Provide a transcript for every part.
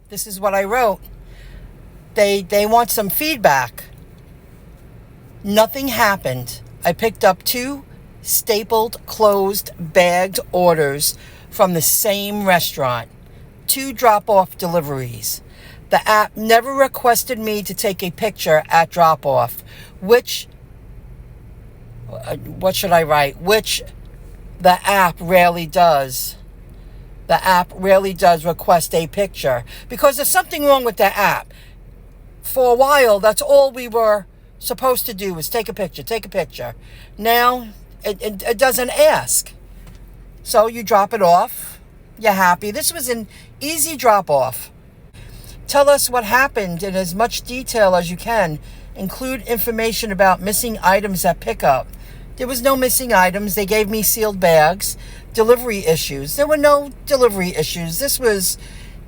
This is what I wrote. They want some feedback. Nothing happened. I picked up 2 stapled, closed, bagged orders from the same restaurant. 2 drop-off deliveries. The app never requested me to take a picture at drop-off, which, what should I write? Which the app rarely does. The app rarely does request a picture because there's something wrong with the app. For a while, that's all we were supposed to do was take a picture. Now, it doesn't ask. So you drop it off. You're happy. This was an easy drop-off. Tell us what happened in as much detail as you can. Include information about missing items at pickup. There was no missing items. They gave me sealed bags. Delivery issues. There were no delivery issues. This was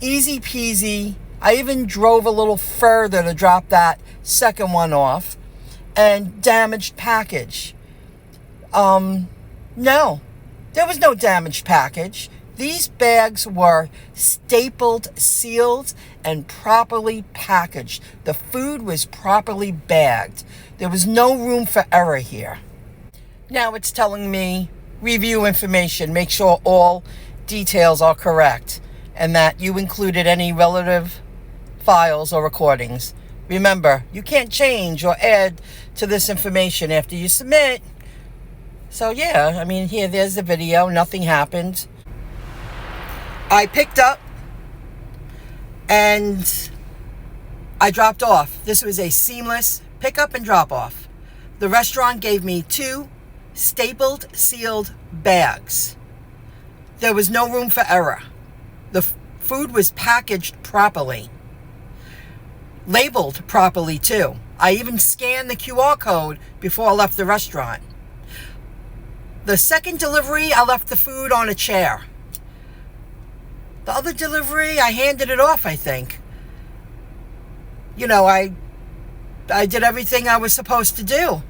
easy peasy. I even drove a little further to drop that second one off. And damaged package. No. There was no damaged package. These bags were stapled, sealed, and properly packaged. The food was properly bagged. There was no room for error here. Now it's telling me, review information, make sure all details are correct, and that you included any relative files or recordings. Remember, you can't change or add to this information after you submit. So yeah, I mean, there's the video. Nothing happened. I picked up and I dropped off. This was a seamless pickup and drop off. The restaurant gave me 2 stapled, sealed bags. There was no room for error. The food was packaged properly. Labeled properly too. I even scanned the QR code before I left the restaurant. The second delivery, I left the food on a chair. The other delivery, I handed it off, I think. I did everything I was supposed to do.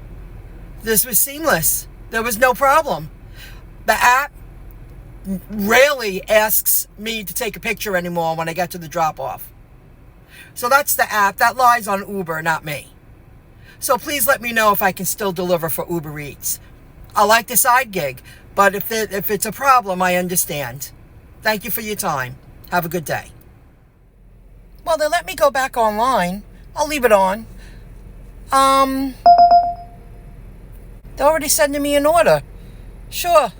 This was seamless. There was no problem. The app rarely asks me to take a picture anymore when I get to the drop-off. So that's the app. That lies on Uber, not me. So please let me know if I can still deliver for UberEats. I like the side gig, but if it's a problem, I understand. Thank you for your time. Have a good day. Well, they let me go back online. I'll leave it on. They're already sending me an order. Sure.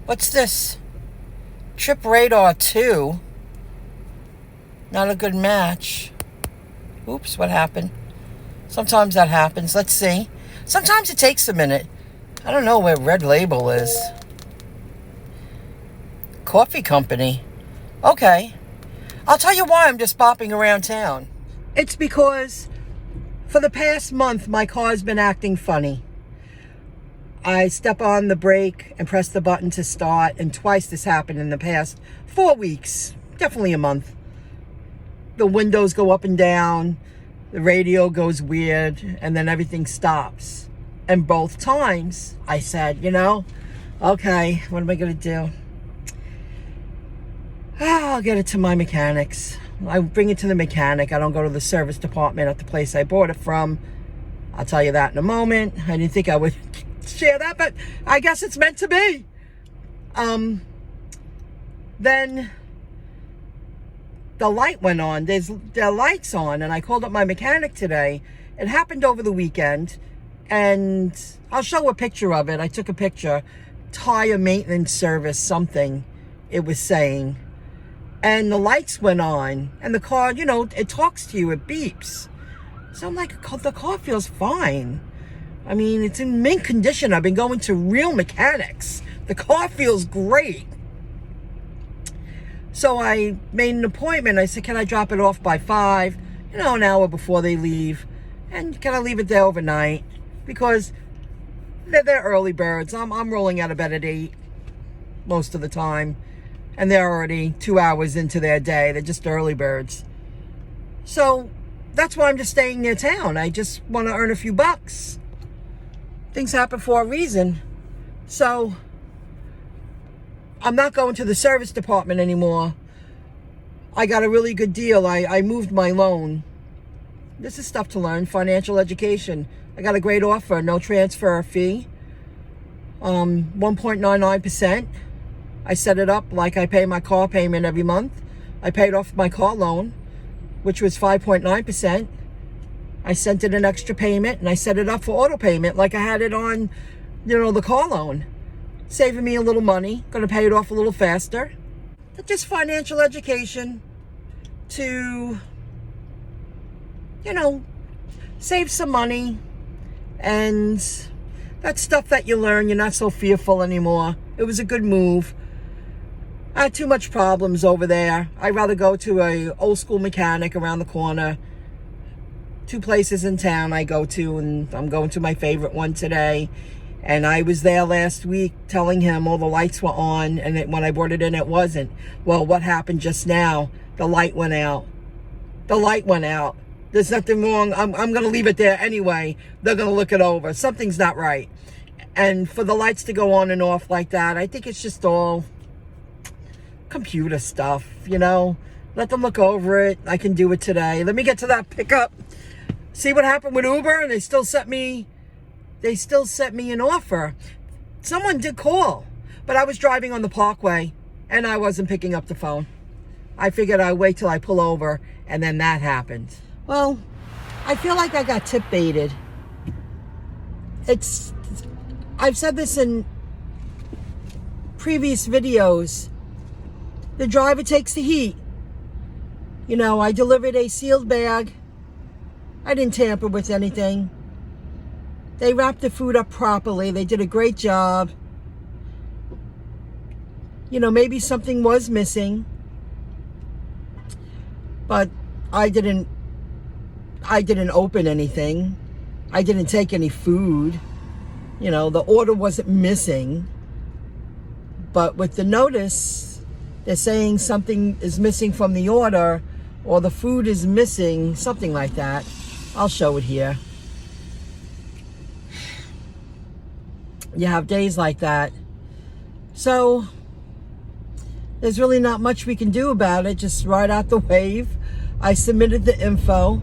What's this? Trip Radar 2. Not a good match. Oops, what happened? Sometimes that happens. Let's see. Sometimes it takes a minute. I don't know where Red Label is. Coffee company. Okay. I'll tell you why I'm just bopping around town. It's because for the past month, my car's been acting funny. I step on the brake and press the button to start, and twice this happened in the past 4 weeks. Definitely a month. The windows go up and down, the radio goes weird, and then everything stops. And both times I said, okay, what am I going to do? I'll get it to my mechanics. I bring it to the mechanic. I don't go to the service department at the place I bought it from. I'll tell you that in a moment. I didn't think I would share that, but I guess it's meant to be. Then the light went on. There are lights on, and I called up my mechanic today. It happened over the weekend, and I'll show a picture of it. I took a picture. Tire maintenance service, something it was saying. And the lights went on, and the car, it talks to you, it beeps. So I'm like, the car feels fine. I mean, it's in mint condition. I've been going to real mechanics. The car feels great. So I made an appointment. I said, can I drop it off by 5? An hour before they leave. And can I leave it there overnight? Because they're early birds. I'm rolling out of bed at 8 most of the time. And they're already 2 hours into their day. They're just early birds. So that's why I'm just staying near town. I just want to earn a few bucks. Things happen for a reason. So I'm not going to the service department anymore. I got a really good deal. I moved my loan. This is stuff to learn. Financial education. I got a great offer. No transfer fee. 1.99%. I set it up like I pay my car payment every month. I paid off my car loan, which was 5.9%. I sent it an extra payment, and I set it up for auto payment like I had it on, the car loan. Saving me a little money. Going to pay it off a little faster. But just financial education to, save some money. And that's stuff that you learn. You're not so fearful anymore. It was a good move. I had too much problems over there. I'd rather go to a old school mechanic around the corner. 2 places in town I go to, and I'm going to my favorite one today. And I was there last week telling him all the lights were on, and when I brought it in, it wasn't. Well, what happened just now? The light went out. The light went out. There's nothing wrong. I'm going to leave it there anyway. They're going to look it over. Something's not right. And for the lights to go on and off like that, I think it's just all computer stuff, Let them look over it. I can do it today. Let me get to that pickup. See what happened with Uber, and they still set me an offer. Someone did call, but I was driving on the parkway, and I wasn't picking up the phone. I figured I'd wait till I pull over, and then that happened. Well, I feel like I got tip baited. I've said this in previous videos. The driver takes the heat. I delivered a sealed bag. I didn't tamper with anything. They wrapped the food up properly. They did a great job. Maybe something was missing. But I didn't open anything. I didn't take any food. The order wasn't missing. But with the notice, they're saying something is missing from the order, or the food is missing, something like that. I'll show it here. You have days like that. So there's really not much we can do about it. Just ride out the wave. I submitted the info.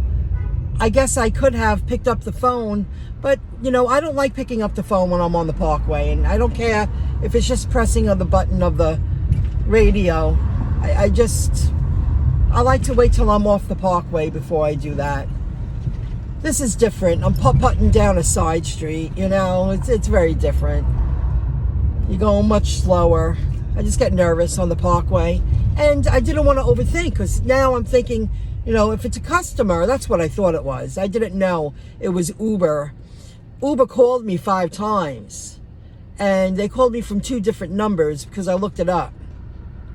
I guess I could have picked up the phone, but I don't like picking up the phone when I'm on the parkway, and I don't care if it's just pressing on the button of the radio. I like to wait till I'm off the parkway before I do that. This is different. I'm putt-putting down a side street, It's very different. You're going much slower. I just get nervous on the parkway. And I didn't want to overthink, because now I'm thinking, if it's a customer, that's what I thought it was. I didn't know it was Uber. Uber called me 5 times. And they called me from 2 different numbers because I looked it up.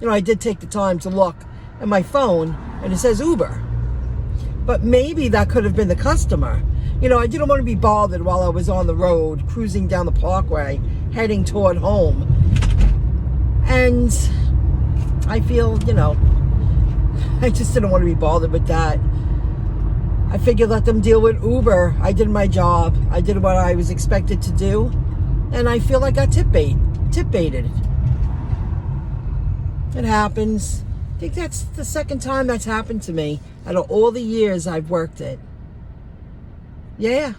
I did take the time to look at my phone, and it says Uber. But maybe that could have been the customer. I didn't want to be bothered while I was on the road, cruising down the parkway, heading toward home. And I feel, I just didn't want to be bothered with that. I figured let them deal with Uber. I did my job. I did what I was expected to do. And I feel like I got tip baited. It happens. I think that's the second time that's happened to me out of all the years I've worked it. Yeah.